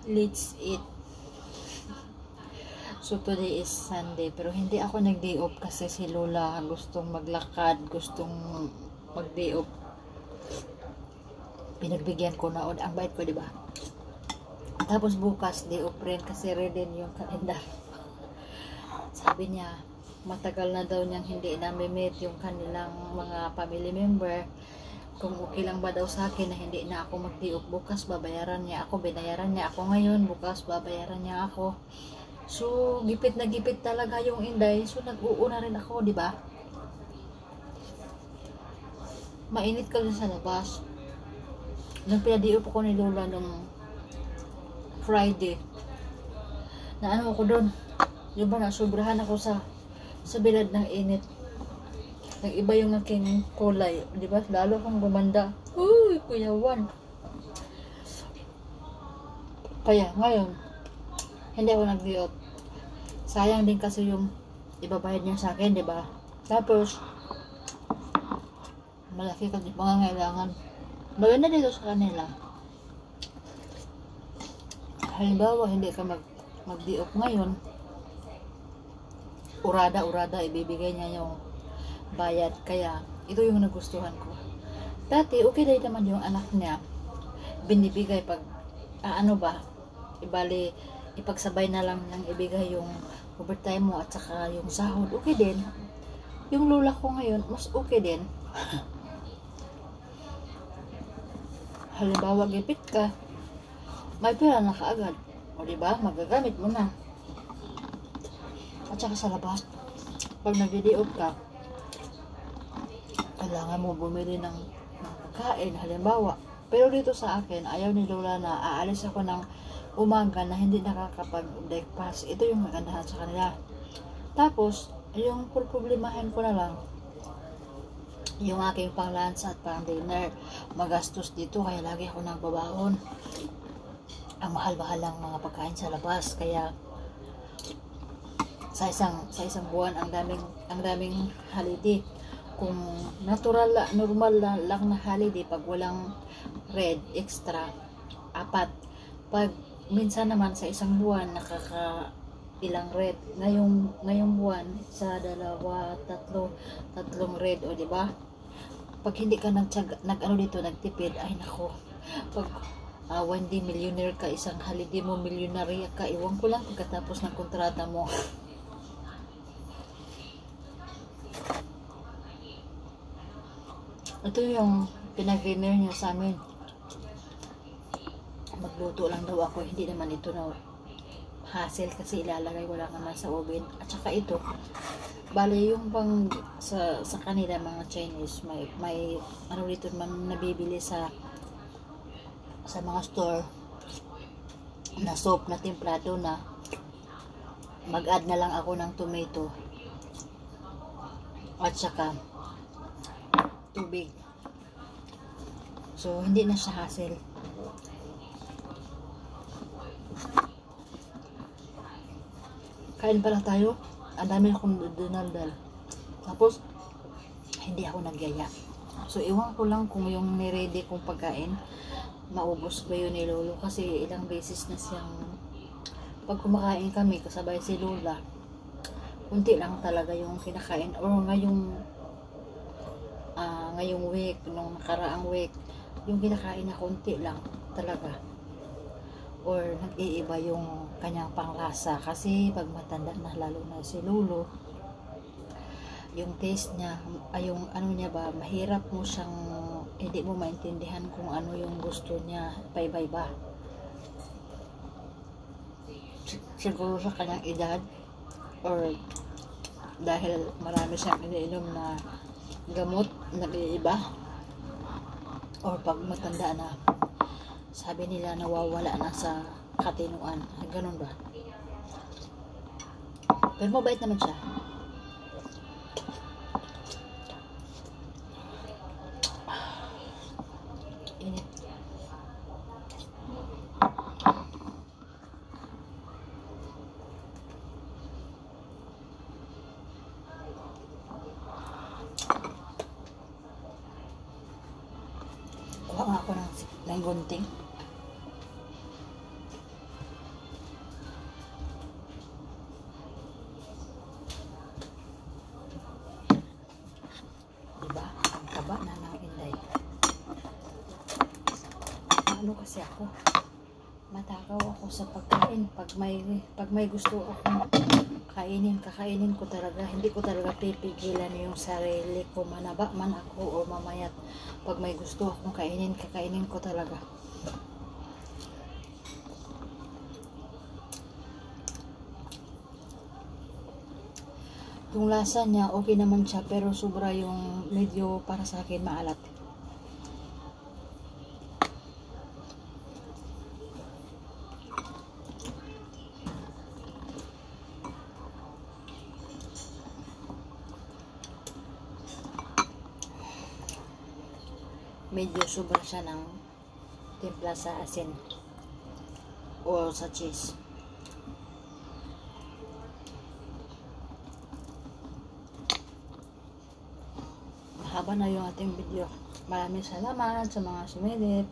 let's eat. So today is Sunday, pero hindi ako nag-day off kasi si Lola gustong maglakad, gustong mag-day off. Pinagbigyan ko na, ang bait ko, di ba? Tapos bukas day off rin kasi rin yung kalendar. Sabi niya, matagal na daw niyang hindi na-meet yung kanilang mga family member. Kung okay lang ba daw sa akin na hindi na ako mag-day off bukas, babayaran niya ako, binayaran niya ako ngayon, bukas babayaran niya ako. So, gipit na gipit talaga yung Inday. So, nag-uuna rin ako, di ba? Mainit kasi sa labas. Nung pinadiop ako ni Lola nung Friday, na ano ako doon, yung ba na, sobrahan ako sa bilad ng init. Nag-iba yung aking kulay, di ba? Lalo akong gumanda. Uy, Kuya Juan. Kaya, ngayon, hindi ako nag-diop. Sayang din kasi yung ibabayad niya sa akin, di ba? Tapos, malaki kasi pangangailangan. Maganda dito sa kanila. Halimbawa, hindi ka mag-diop ngayon, urada ibibigay niya yung bayad. Kaya, ito yung nagustuhan ko. Dati, okay din naman yung anak niya. Binibigay pag, ibali, ipagsabay na lang ng ibigay yung overtime mo at saka yung sahod. Okay din. Yung lola ko ngayon, mas okay din. Halimbawa, gipit ka, may pera na kaagad. O diba, magagamit mo na. At saka sa labas, pag nag-day-off ka, kailangan mo bumili ng pagkain, halimbawa. Pero dito sa akin, ayaw ni Lola na aalis ako ng umaga na hindi nakakapag-breakfast. Ito yung magandahan sa kanila. Tapos, yung problemahin ko na lang, yung aking pang lunch at pang dinner, magastos dito, kaya lagi ako nagbabahon. Ang mahal-mahal lang mga pagkain sa labas, kaya sa isang buwan ang daming holiday. Kung normal lang na holiday, pag walang red extra, 4. Pag minsan naman sa isang buwan ilang red. Ngayong buwan sa 2, 3 red, o di ba? Pag hindi ka nagtipid, ay nako. Pag one day millionaire ka, isang holiday mo milyonarya ka, iwan ko lang pagkatapos ng kontrata mo. Ito yung pinag-dinner niya sa amin. Magluto lang daw ako, hindi naman ito na hassle kasi ilalagay ko lang naman sa oven. At saka ito, bali yung pang sa kanila mga Chinese, may ano dito man nabibili sa mga store na soup na templado na. Mag-add na lang ako ng tomato at saka tubig. So, hindi na siya hassle. Kain pala tayo. Ang dami akong dinaldal. Tapos, hindi ako nagyaya. So, iwan ko lang kung yung niready kong pagkain, maubos ba yun ni Lolo. Kasi ilang beses na siyang, pag kumakain kami, kasabay si Lola, kunti lang talaga yung kinakain. Or ngayong week, nung nakaraang week, yung kinakain na kunti lang talaga. Or nag-iiba yung kanyang panglasa kasi pag matanda na, lalo na si Lolo, yung taste niya, yung ano niya ba, mahirap mo siyang, hindi mo maintindihan kung ano yung gusto niya, iba-iba. Siguro sa kanyang edad, or dahil marami siyang iniinom na gamot, nag-iiba, or pag matanda na, sabi nila nawawala na sa katinuan. Ganun ba? Pero mabait naman siya. Init. Kuha nga ako ng gunting. kasi ako. Matakaw ako sa pagkain. Pag may gusto akong kakainin ko talaga. Hindi ko talaga pipigilan yung sarili ko, manaba man ako o mamayat. Pag may gusto akong kakainin ko talaga. Yung lasa niya, okay naman siya, pero sobra yung medyo para sa akin maalat. Medyo sobra siya ng timpla sa asin o sa cheese. Mahaba na yung ating video. Maraming salamat sa mga sumilip.